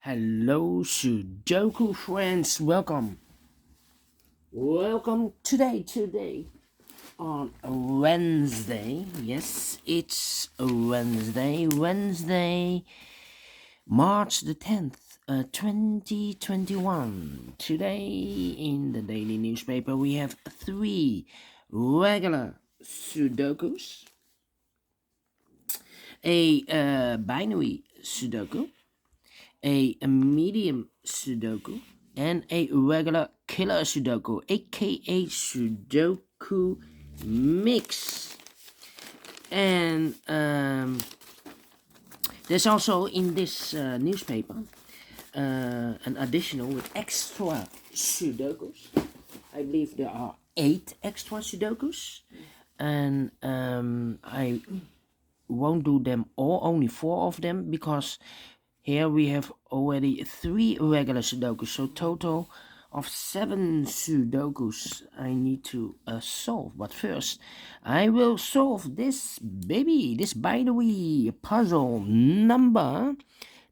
Hello, Sudoku friends. Welcome. Welcome today on a Wednesday. Yes, it's a Wednesday, March the 10th, 2021. Today in the daily newspaper we have 3 regular Sudokus, a binary Sudoku, a medium Sudoku, and a regular killer Sudoku, aka Sudoku mix. And there's also in this newspaper an additional with extra Sudokus. I believe there are 8 extra Sudokus, and I won't do them all, only 4 of them, because here we have already 3 regular Sudokus, so total of 7 Sudokus I need to solve. But first, I will solve this binary puzzle number.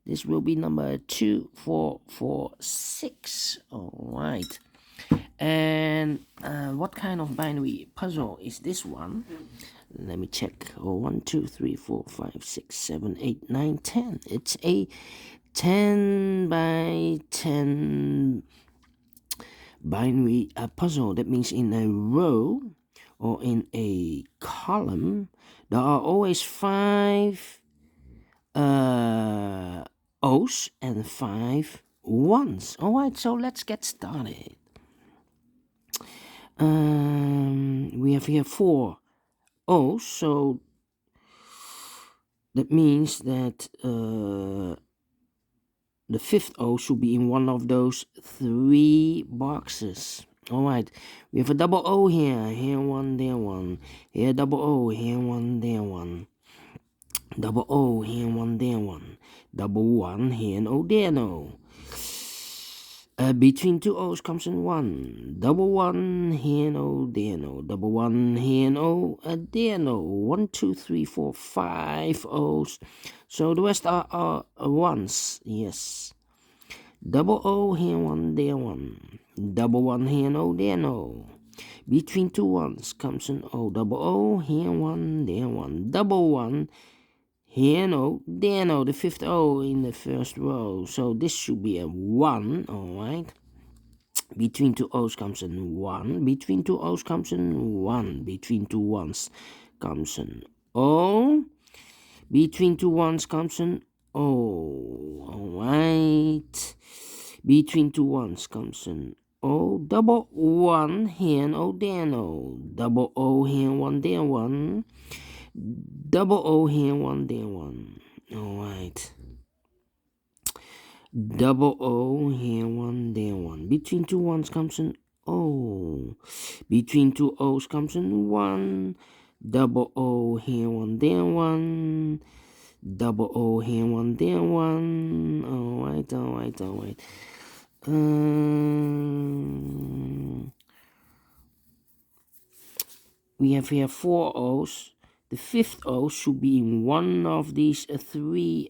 This will be number 2446. Alright. And what kind of binary puzzle is this one? Let me check. 1, 2, 3, 4, 5, 6, 7, 8, 9, 10. It's a 10 by 10 binary puzzle. That means in a row or in a column, there are always 5 O's and 5 1s. Alright, so let's get started. We have here 4 O's, so that means that the 5th O should be in one of those 3 boxes. Alright, we have a double O here, here one, there one, here double O, here one, there one, double O, here one, there one, double 1, here no, there no. Between 2 O's comes in 1. Double 1, here no, there no. Double 1, here no, there no. 1, 2, 3, 4, 5 O's. So the rest are 1s. Yes. Double O, here 1, there 1. Double 1, here no, there no. Between 2 1s comes an O. Double O, here 1, there 1. Double 1. Here no, there no, the 5th O in the first row. So this should be a 1, alright. Between 2 O's comes an 1. Between 2 O's comes an 1. Between 2 1s comes an O. Between 2 1s comes an O, alright. Between 2 1s comes an O. Double 1, here no, there no. Double O, here 1, there 1. Double O, here 1, there 1. Alright. Double O, here 1, there 1. Between 2 1s comes an O. Between 2 O's comes an 1. Double O, here 1, there 1. Double O, here 1, there 1. Alright. We have here 4 O's. The 5th O should be in one of these 2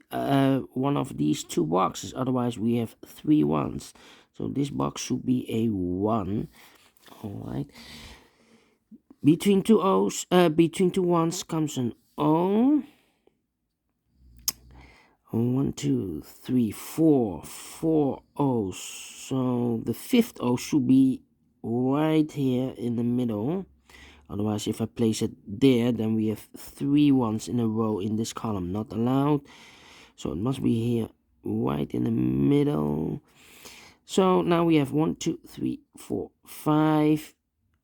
boxes. Otherwise, we have 3 1s. So this box should be a 1. Alright. Between 2 O's, between 2 1s comes an O. 1, 2, 3, 4 O's. So the 5th O should be right here in the middle. Otherwise, if I place it there, then we have 3 1s in a row in this column. Not allowed. So it must be here right in the middle. So now we have 1, 2, 3, 4, 5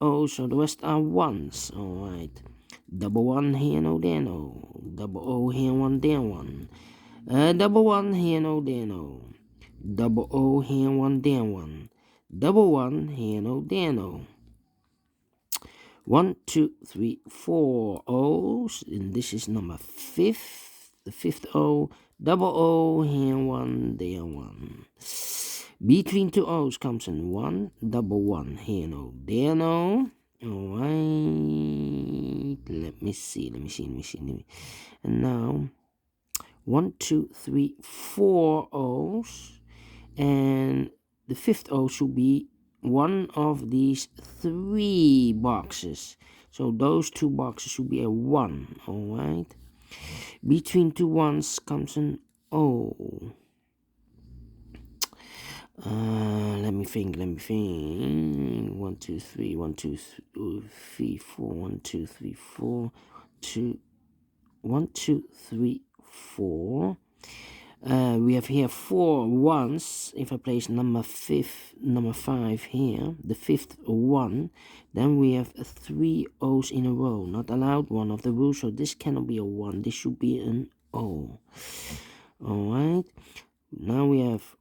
O's. So the rest are 1s. Alright. Double 1, here no, there no. Double O, here 1, there 1. Double 1, here no, there no. Double O, here 1, there 1. Double 1, here no, there no. 1, 2, 3, 4 O's, and this is number 5th, the 5th O. Double O, here 1, there 1. Between 2 O's comes an 1. Double 1, here no, there no. Alright, let me see. And now 1, 2, 3, 4 O's. and the fifth O should be one of these three boxes. So those two boxes should be a 1, alright? Between two ones comes an O. Let me think. 1, 2, 3, 1, 2, 3, 4, 1, 2, 3, 4, 2, 1, 2, 3, 4. We have here 4 ones. If I place number 5 here, the fifth 1, then we have 3 O's in a row. Not allowed, one of the rules, so this cannot be a 1. This should be an O. Alright, now we have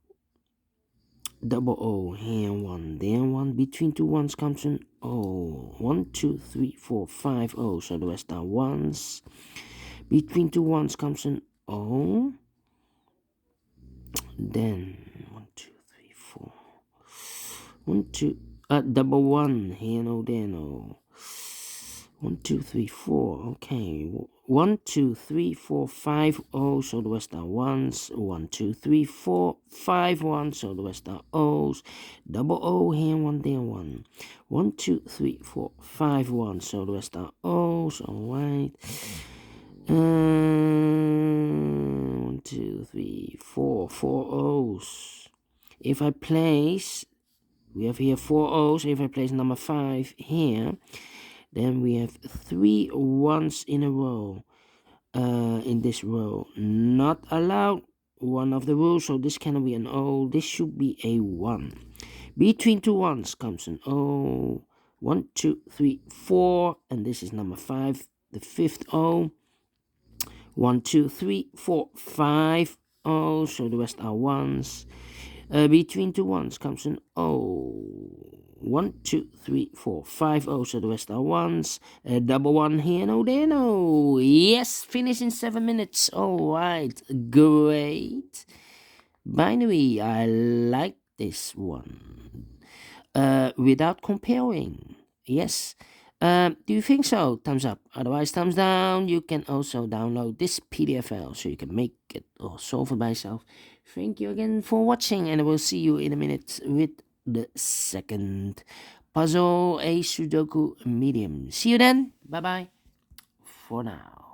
double O, here 1, there 1. Between two ones comes an O. 1, 2, 3, 4, 5 O's, so the rest are ones. Between two ones comes an O. Then 1, 2, 3, 4. 1, 2, double 1, here no, there no. 1, 2, 3, 4. Okay, 1, 2, 3, 4, 5 O's, so the rest are ones. 1, 2, 3, 4, 5 ones, so the rest are O's. Double O, here 1, there 1. 1, 2, 3, 4, 5 ones, so the rest are O's. Alright. 1, 2, 3, 4 O's. If I place, we have here 4 O's. If I place number 5 here, then we have 3 ones in a row. In this row, not allowed, one of the rules, so this cannot be an O. This should be a 1. Between two ones comes an O. 1, 2, 3, 4, and this is number 5, the fifth O. 1, 2, 3, 4, 5 O, so the rest are ones. Between two ones comes an O. 1, 2, 3, 4, 5 O, so the rest are ones. Double 1 here, no, there, no. Yes, finish in 7 minutes. Alright, great. Binary, I like this one. Without comparing. Yes. Do you think so? Thumbs up. Otherwise, thumbs down. You can also download this PDF file so you can make it or solve it by yourself. Thank you again for watching, and I will see you in a minute with the second puzzle, a Sudoku Medium. See you then. Bye bye for now.